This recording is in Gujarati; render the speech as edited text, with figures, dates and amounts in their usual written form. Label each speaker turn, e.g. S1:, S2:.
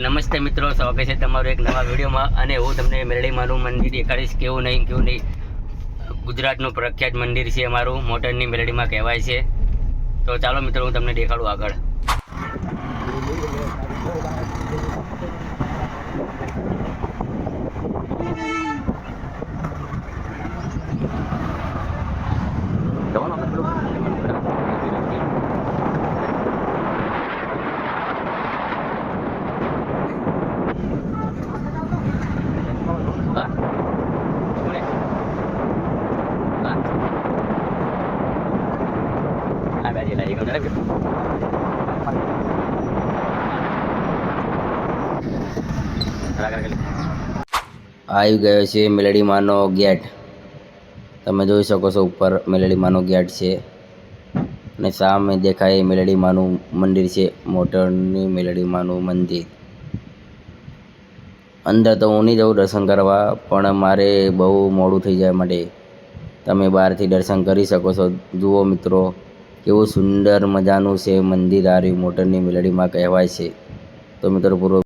S1: નમસ્તે મિત્રો, સ્વાગત છે તમારું એક નવા વિડીયોમાં. અને હું તમને મેલડીમાનું મંદિર દેખાડીશ. કેવું નહીં ગુજરાતનું પ્રખ્યાત મંદિર છે અમારું, મોટરની મેલડીમાં કહેવાય છે. તો ચાલો મિત્રો, હું તમને દેખાડું આગળ. આવી ગયો છે મેલડીમાનો ગેટ. તમે જોઈ શકો છો, ઉપર મેલડીમાનો ગેટ છે અને સામે દેખાય મેલડીમાનું મંદિર છે, મોટરની મેલડીમાનું મંદિર. અંદર તો હું નહીં જાઉં દર્શન કરવા, પણ મારે બહુ મોડું થઈ જાય માટે તમે બહારથી દર્શન કરી શકો છો. જુઓ મિત્રો, કેવું સુંદર મજાનું છે મંદિર. આ મોટરની મેલડીમાં કહેવાય છે. તો મિત્રો પૂરો